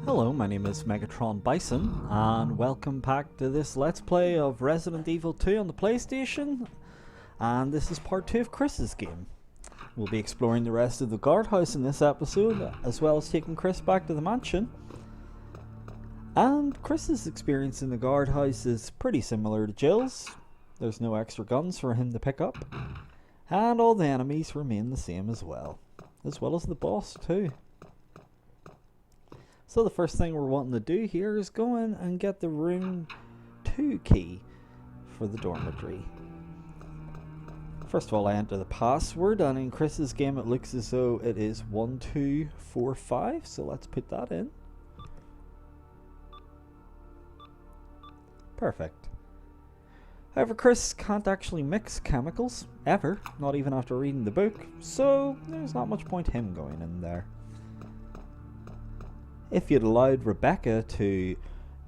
Hello, my name is Megatron Bison, and welcome back to this Let's Play of Resident Evil 2 on the PlayStation, and this is part 2 of Chris's game. We'll be exploring the rest of the guardhouse in this episode, as well as taking Chris back to the mansion. And Chris's experience in the guardhouse is pretty similar to Jill's. There's no extra guns for him to pick up, and all the enemies remain the same as well as the boss too. So the first thing we're wanting to do here is go in and get the room 2 key for the dormitory. First of all, I enter the password, and in Chris's game it looks as though it is 1245, so let's put that in. Perfect. However, Chris can't actually mix chemicals, ever, not even after reading the book, so there's not much point him going in there. If you'd allowed Rebecca to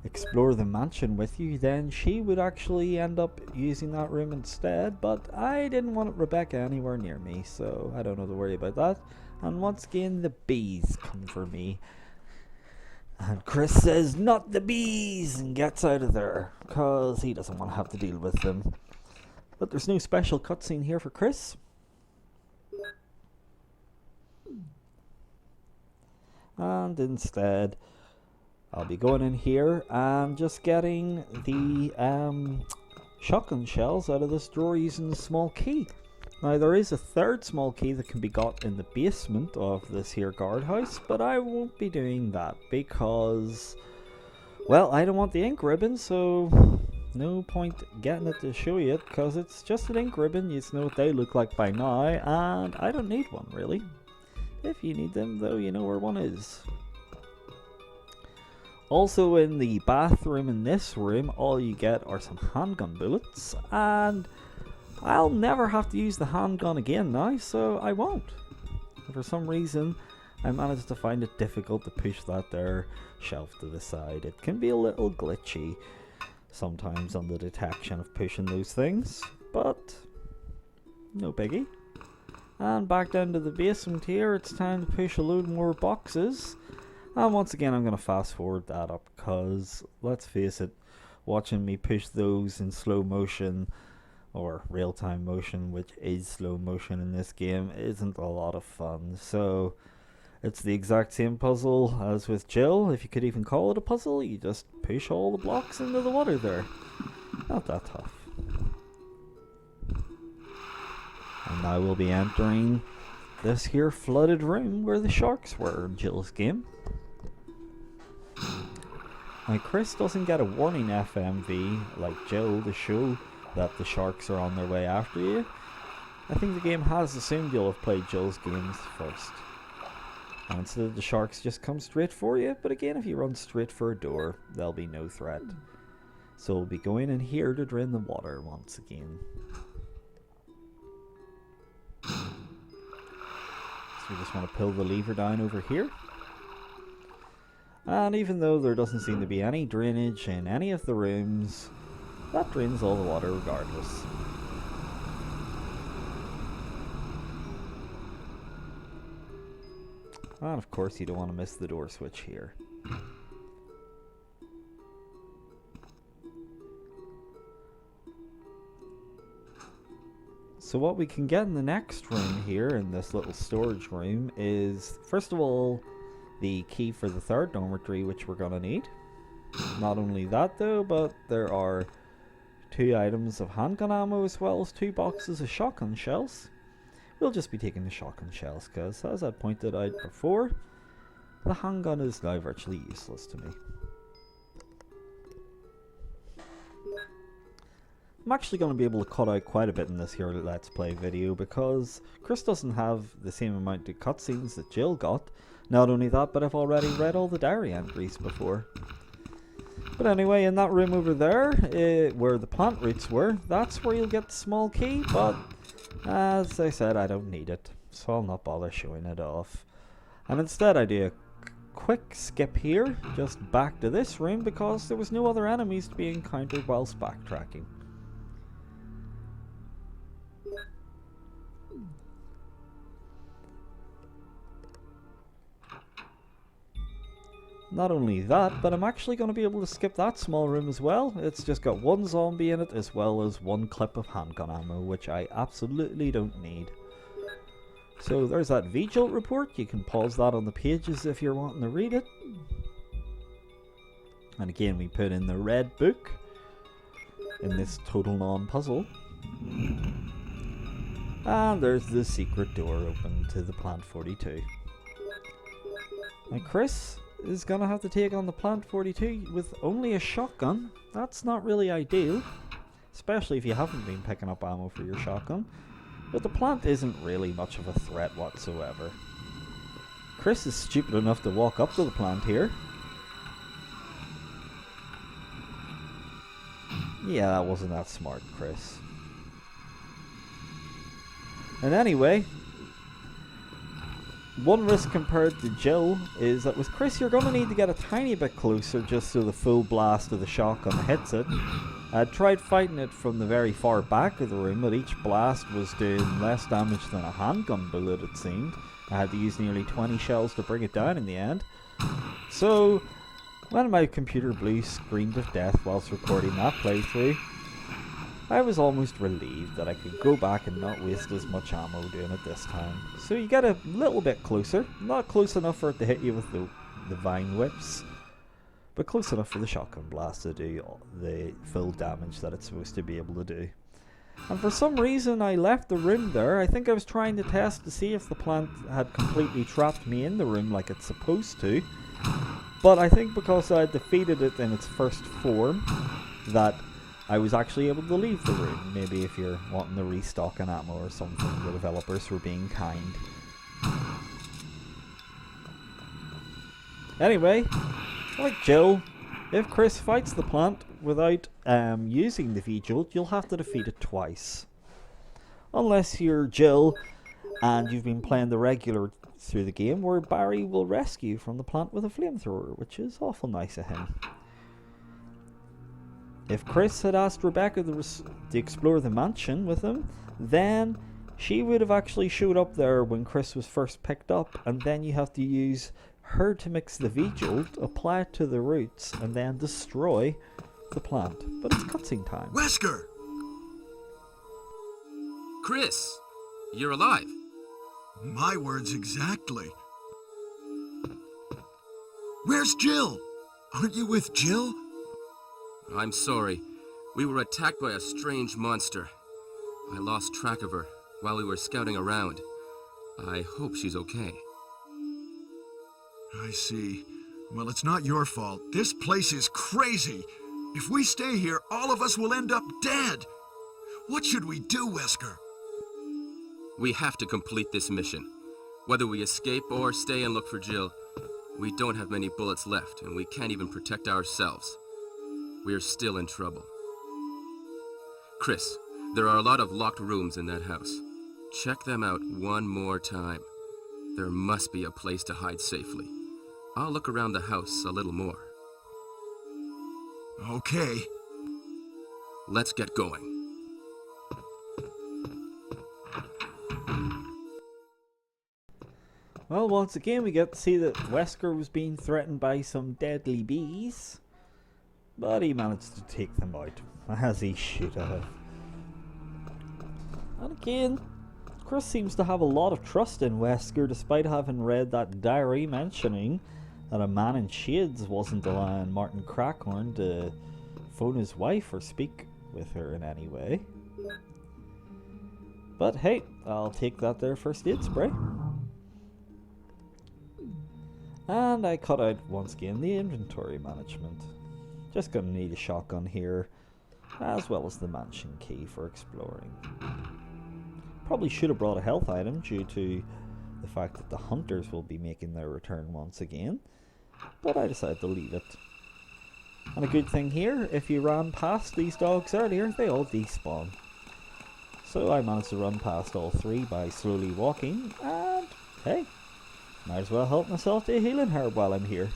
explore the mansion with you, then she would actually end up using that room instead, but I didn't want Rebecca anywhere near me, so I don't have to worry about that. And once again, the bees come for me. And Chris says, "Not the bees!" and gets out of there, because he doesn't want to have to deal with them. But there's no special cutscene here for Chris. And instead, I'll be going in here and just getting the shotgun shells out of this drawer using the small key. Now, there is a third small key that can be got in the basement of this here guardhouse, but I won't be doing that because, well, I don't want the ink ribbon, so no point getting it to show you it, because it's just an ink ribbon. You know what they look like by now, and I don't need one, really. If you need them, though, you know where one is. Also, in the bathroom in this room, all you get are some handgun bullets, and I'll never have to use the handgun again now, so I won't. For some reason, I managed to find it difficult to push that there shelf to the side. It can be a little glitchy sometimes on the detection of pushing those things, but no biggie. And back down to the basement here, it's time to push a load more boxes. And once again, I'm going to fast forward that up, because let's face it, watching me push those in slow motion, or real-time motion, which is slow motion in this game, isn't a lot of fun. So it's the exact same puzzle as with Jill. If you could even call it a puzzle, you just push all the blocks into the water there. Not that tough. And now we'll be entering this here flooded room where the sharks were in Jill's game. Now, Chris doesn't get a warning FMV like Jill to show that the sharks are on their way after you. I think the game has assumed you'll have played Jill's games first. And instead the sharks just come straight for you, but again, if you run straight for a door, there'll be no threat. So we'll be going in here to drain the water once again. So we just want to pull the lever down over here. And even though there doesn't seem to be any drainage in any of the rooms, that drains all the water regardless. And of course you don't want to miss the door switch here. So what we can get in the next room here, in this little storage room, is first of all the key for the third dormitory, which we're going to need. Not only that though, but there are 2 items of handgun ammo as well as 2 boxes of shotgun shells. We'll just be taking the shotgun shells because, as I pointed out before, the handgun is now virtually useless to me. I'm actually going to be able to cut out quite a bit in this here Let's Play video because Chris doesn't have the same amount of cutscenes that Jill got. Not only that, but I've already read all the diary entries before. But anyway, in that room over there, where the plant roots were, that's where you'll get the small key, but as I said, I don't need it, so I'll not bother showing it off. And instead I do a quick skip here, just back to this room, because there was no other enemies to be encountered whilst backtracking. not only that, but I'm actually going to be able to skip that small room as well. It's just got one zombie in it as well as one clip of handgun ammo, which I absolutely don't need. So there's that Vigil report. You can pause that on the pages if you're wanting to read it. And again, we put in the red book in this total non-puzzle. And there's the secret door open to the Plant 42. Now Chris is going to have to take on the Plant 42 with only a shotgun. That's not really ideal, especially if you haven't been picking up ammo for your shotgun. But the plant isn't really much of a threat whatsoever. Chris is stupid enough to walk up to the plant here. Yeah, that wasn't that smart, Chris. And anyway, one risk compared to Jill is that with Chris you're going to need to get a tiny bit closer just so the full blast of the shotgun hits it. I tried fighting it from the very far back of the room, but each blast was doing less damage than a handgun bullet, it seemed. I had to use nearly 20 shells to bring it down in the end. So, when my computer blue screamed of death whilst recording that playthrough, I was almost relieved that I could go back and not waste as much ammo doing it this time. So you get a little bit closer, not close enough for it to hit you with the vine whips, but close enough for the shotgun blast to do the full damage that it's supposed to be able to do. And for some reason I left the room there. I think I was trying to test to see if the plant had completely trapped me in the room like it's supposed to. But I think because I had defeated it in its first form, that I was actually able to leave the room. Maybe if you're wanting to restock an ammo or something, the developers were being kind. Anyway, like Jill, if Chris fights the plant without using the V-Jolt, you'll have to defeat it twice. Unless you're Jill and you've been playing the regular through the game, where Barry will rescue you from the plant with a flamethrower, which is awful nice of him. If Chris had asked Rebecca to explore the mansion with him, then she would have actually showed up there when Chris was first picked up, and then you have to use her to mix the V-Jolt, apply it to the roots, and then destroy the plant. But it's cutscene time. Wesker! Chris, you're alive. My words exactly. Where's Jill? Aren't you with Jill? I'm sorry. We were attacked by a strange monster. I lost track of her while we were scouting around. I hope she's okay. I see. Well, it's not your fault. This place is crazy. If we stay here, all of us will end up dead. What should we do, Wesker? We have to complete this mission. Whether we escape or stay and look for Jill, we don't have many bullets left, and we can't even protect ourselves. We're still in trouble. Chris, there are a lot of locked rooms in that house. Check them out one more time. There must be a place to hide safely. I'll look around the house a little more. Okay. Let's get going. Well, once again we get to see that Wesker was being threatened by some deadly bees, but he managed to take them out, as he should have. And again, Chris seems to have a lot of trust in Wesker, despite having read that diary mentioning that a man in shades wasn't allowing Martin Crackhorn to phone his wife or speak with her in any way. But hey, I'll take that there first aid spray. And I cut out once again the inventory management. Just gonna need a shotgun here, as well as the mansion key for exploring. Probably should have brought a health item due to the fact that the hunters will be making their return once again, but I decided to leave it. And a good thing here, if you ran past these dogs earlier, they all despawn. So I managed to run past all three by slowly walking, and hey, might as well help myself to a healing herb while I'm here.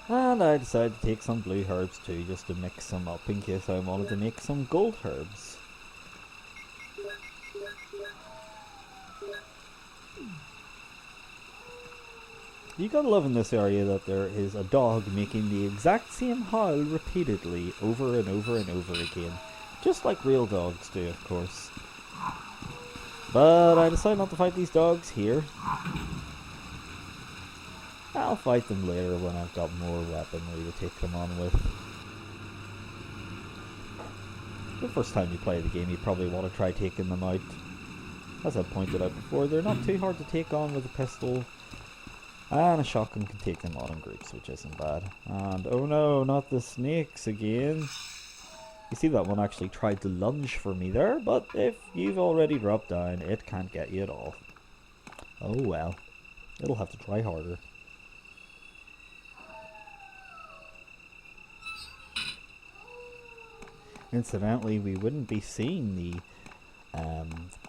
And I decided to take some blue herbs too, just to mix them up in case I wanted to make some gold herbs. You gotta love in this area that there is a dog making the exact same howl repeatedly over and over and over again. Just like real dogs do, of course. But I decided not to fight these dogs here. I'll fight them later when I've got more weaponry to take them on with. The first time you play the game, you probably want to try taking them out. As I pointed out before, they're not too hard to take on with a pistol. And a shotgun can take them on in groups, which isn't bad. And oh no, not the snakes again. You see, that one actually tried to lunge for me there, but if you've already dropped down, it can't get you at all. Oh well, it'll have to try harder. Incidentally, we wouldn't be seeing the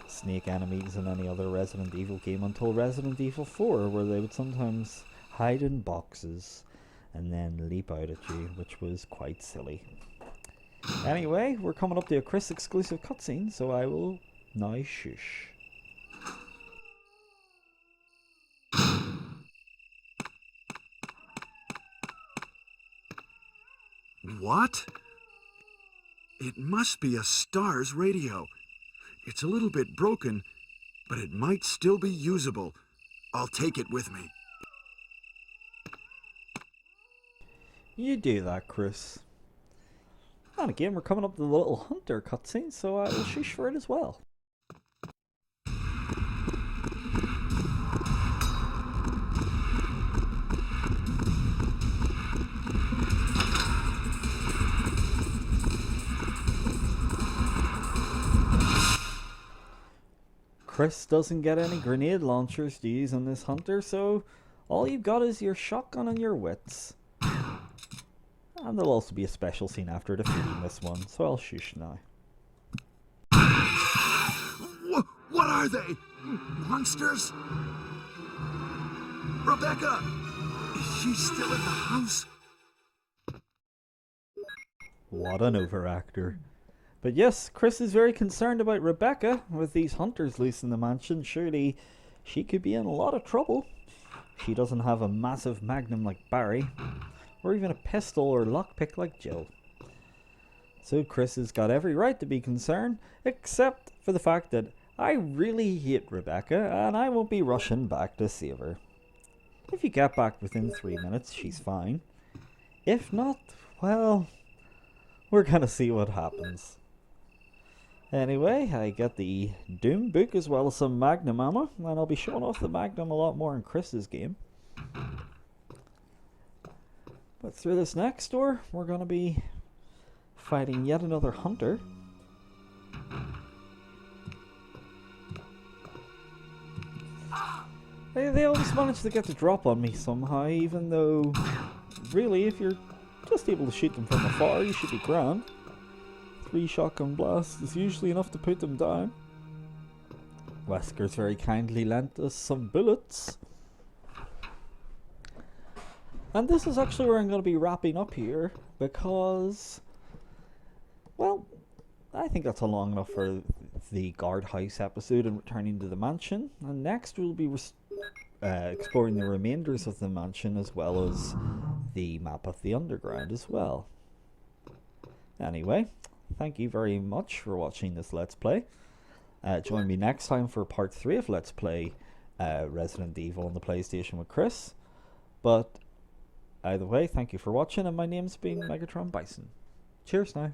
snake enemies in any other Resident Evil game until Resident Evil 4, where they would sometimes hide in boxes and then leap out at you, which was quite silly. Anyway, we're coming up to a Chris exclusive cutscene, so I will now shush. What? It must be a STARS radio. It's a little bit broken, but it might still be usable. I'll take it with me. You do that, Chris. And again, we're coming up to the little hunter cutscene, so I will shush for it as well. Chris doesn't get any grenade launchers to use on this hunter, so all you've got is your shotgun and your wits. And there'll also be a special scene after defeating this one, so I'll shush now. What are they? Monsters? Rebecca! Is she still in the house? What an overactor. But yes, Chris is very concerned about Rebecca. With these hunters loose in the mansion, surely she could be in a lot of trouble. She doesn't have a massive magnum like Barry, or even a pistol or lockpick like Jill. So Chris has got every right to be concerned, except for the fact that I really hate Rebecca and I won't be rushing back to save her. If you get back within 3 minutes, she's fine. If not, well, we're gonna see what happens. Anyway, I get the Doom book as well as some Magnum ammo, and I'll be showing off the Magnum a lot more in Chris's game. But through this next door, we're going to be fighting yet another hunter. They always manage to get the drop on me somehow, even though, really, if you're just able to shoot them from afar, you should be grand. 3 shotgun blasts is usually enough to put them down. Wesker's very kindly lent us some bullets. And this is actually where I'm going to be wrapping up here, because, well, I think that's long enough for the guardhouse episode and returning to the mansion. And next we'll be exploring the remainders of the mansion as well as the map of the underground as well. Anyway, thank you very much for watching this Let's Play. Join me next time for part 3 of Let's Play Resident Evil on the PlayStation with Chris. But either way, thank you for watching, and my name's been Megatron Bison. Cheers now.